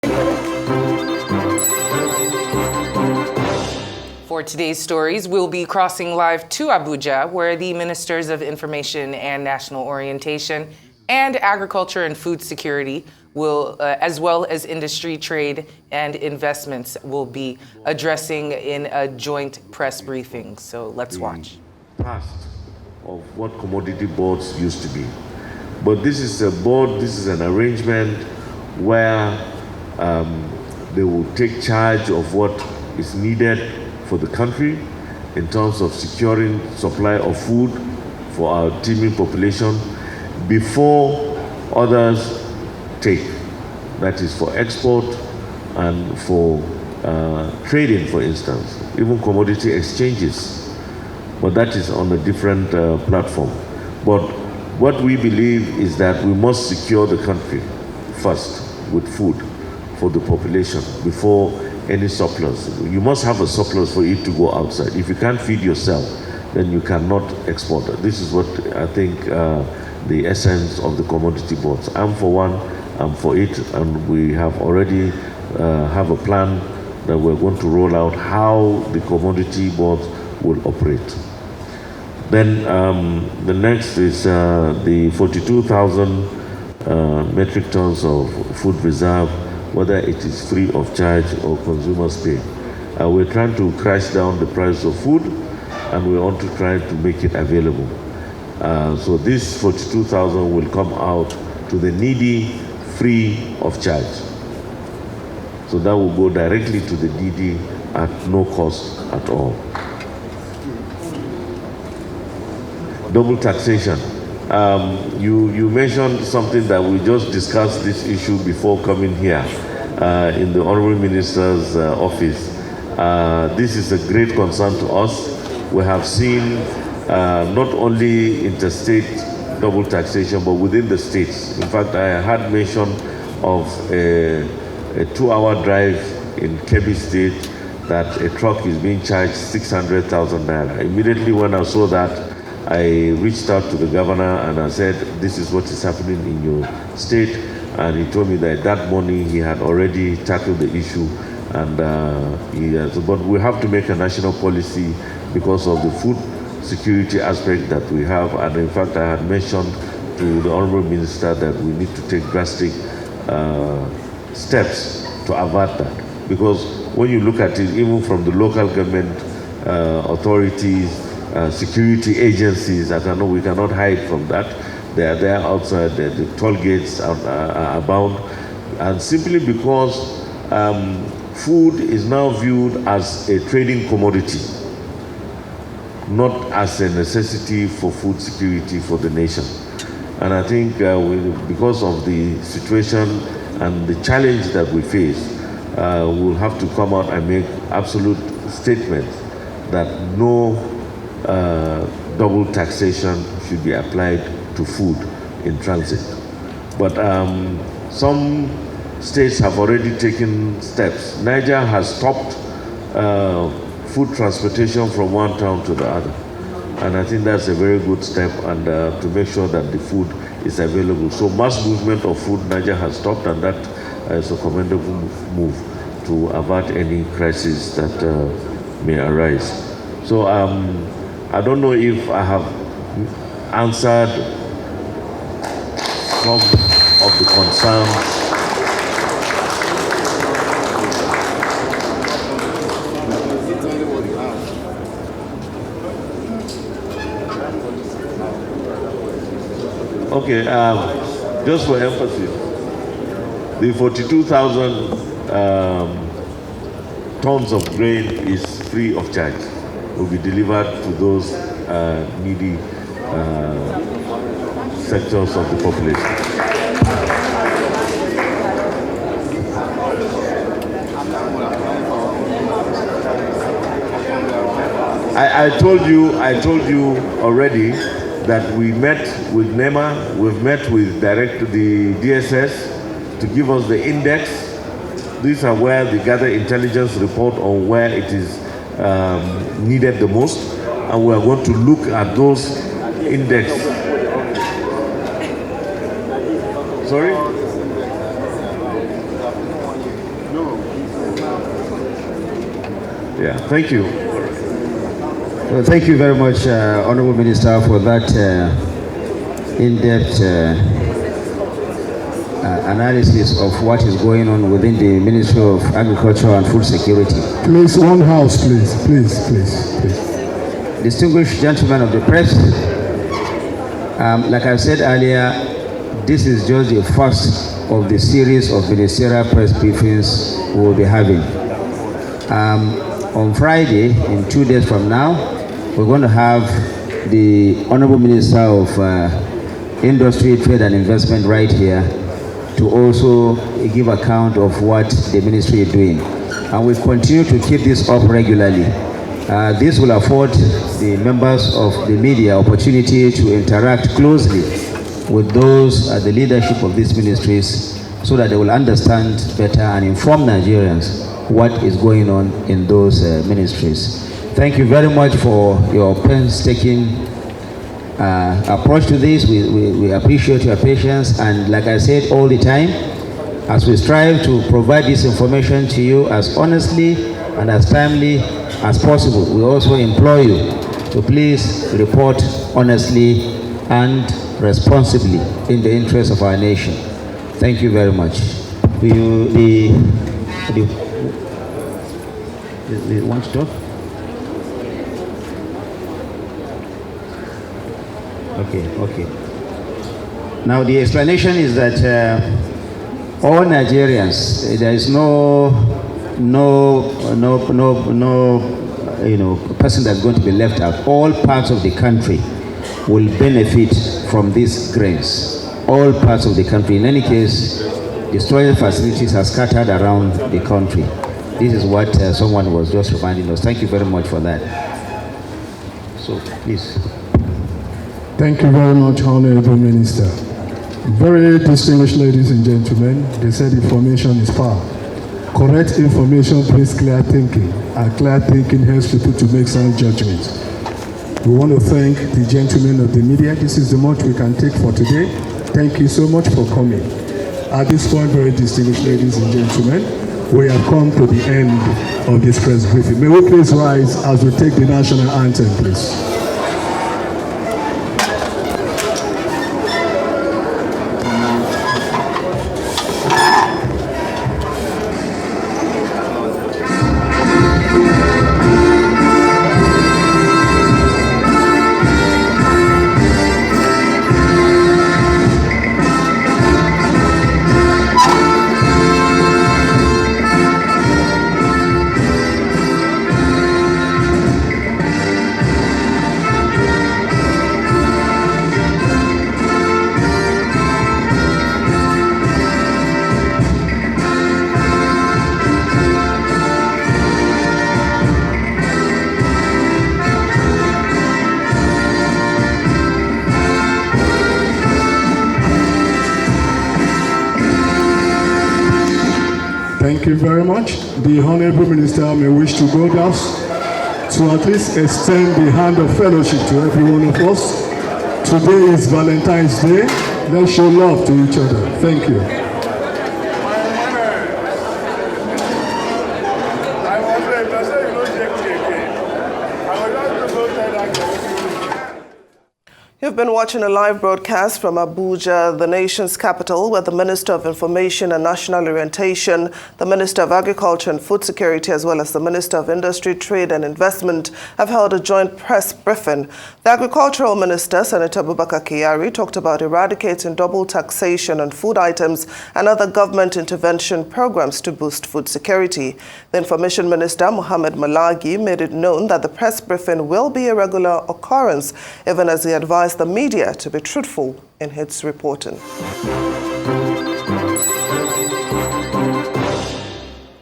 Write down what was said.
For today's stories, we'll be crossing live to Abuja, where the Ministers of Information and National Orientation and Agriculture and Food Security will, as well as industry, trade, and investments, will be addressing in a joint press briefing. So let's watch. Past of what commodity boards used to be. But this is a board, this is an arrangement where they will take charge of what is needed for the country in terms of securing supply of food for our teeming population before others take. That is for export and for trading, for instance, even commodity exchanges. But that is on a different platform. But what we believe is that we must secure the country first with food for the population before any surplus. You must have a surplus for it to go outside. If you can't feed yourself, then you cannot export it. This is what I think the essence of the commodity boards. I'm for one, I'm for it, and we have already have a plan that we're going to roll out how the commodity boards will operate. Then the next is the 42,000 metric tons of food reserve, whether it is free of charge or consumers pay. We're trying to crash down the price of food, and we want to try to make it available. So this 42,000 will come out to the needy free of charge. So that will go directly to the needy at no cost at all. Double taxation. You mentioned something that we just discussed this issue before coming here in the Honorable Minister's office. This is a great concern to us. We have seen not only interstate double taxation, but within the states. In fact, I had mention of a 2-hour drive in Kebbi State that a truck is being charged 600,000 naira. Immediately when I saw that, I reached out to the governor and I said, this is what is happening in your state. And he told me that that morning he had already tackled the issue. And but we have to make a national policy because of the food security aspect that we have. And in fact, I had mentioned to the Honorable Minister that we need to take drastic steps to avert that. Because when you look at it, even from the local government authorities, security agencies, I know we cannot hide from that. They are there outside, the toll gates are abound. And simply because food is now viewed as a trading commodity, not as a necessity for food security for the nation. And I think because of the situation and the challenge that we face, we'll have to come out and make absolute statements that no double taxation should be applied to food in transit. But some states have already taken steps. Niger has stopped food transportation from one town to the other. And I think that's a very good step, and to make sure that the food is available. So mass movement of food, Niger has stopped, and that is a commendable move to avert any crisis that may arise. So I don't know if I have answered some of the concerns. Okay, just for emphasis, the 42,000 tons of grain is free of charge. Will be delivered to those needy sectors of the population. I told you already that we met with NEMA, we've met with the DSS to give us the index. These are where they gather intelligence report on where it is needed the most, and we are going to look at those index. Sorry? Yeah, thank you. Well, thank you very much, Honorable Minister, for that in-depth analysis of what is going on within the Ministry of Agriculture and Food Security. Please, one house, please. Distinguished gentlemen of the press, like I said earlier, this is just the first of the series of ministerial press briefings we will be having. On Friday, in 2 days from now, we're going to have the Honorable Minister of Industry, Trade and Investment right here to also give account of what the ministry is doing. And we continue to keep this up regularly. This will afford the members of the media opportunity to interact closely with those at the leadership of these ministries so that they will understand better and inform Nigerians what is going on in those ministries. Thank you very much for your painstaking approach to this. We appreciate your patience, and like I said all the time, as we strive to provide this information to you as honestly and as timely as possible, we also implore you to please report honestly and responsibly in the interest of our nation. Thank you very much. You want to talk? Okay. Now the explanation is that all Nigerians, there is no person that's going to be left out. All parts of the country will benefit from these grains. All parts of the country. In any case, the storage facilities are scattered around the country. This is what someone was just reminding us. Thank you very much for that. So, please. Thank you very much, Honorable Minister. Very distinguished ladies and gentlemen, they said information is power. Correct information brings clear thinking, and clear thinking helps people to make sound judgments. We want to thank the gentlemen of the media. This is the much we can take for today. Thank you so much for coming. At this point, very distinguished ladies and gentlemen, we have come to the end of this press briefing. May we please rise as we take the national anthem, please. Thank you very much. The Honorable Minister may wish to go down to at least extend the hand of fellowship to every one of us. Today is Valentine's Day. Let's show love to each other. Thank you. You've been watching a live broadcast from Abuja, the nation's capital, where the Minister of Information and National Orientation, the Minister of Agriculture and Food Security, as well as the Minister of Industry, Trade and Investment have held a joint press briefing. The Agricultural Minister, Senator Abubakar Kyari, talked about eradicating double taxation on food items and other government intervention programs to boost food security. The Information Minister, Mohammed Malagi, made it known that the press briefing will be a regular occurrence, even as he advised the media to be truthful in its reporting.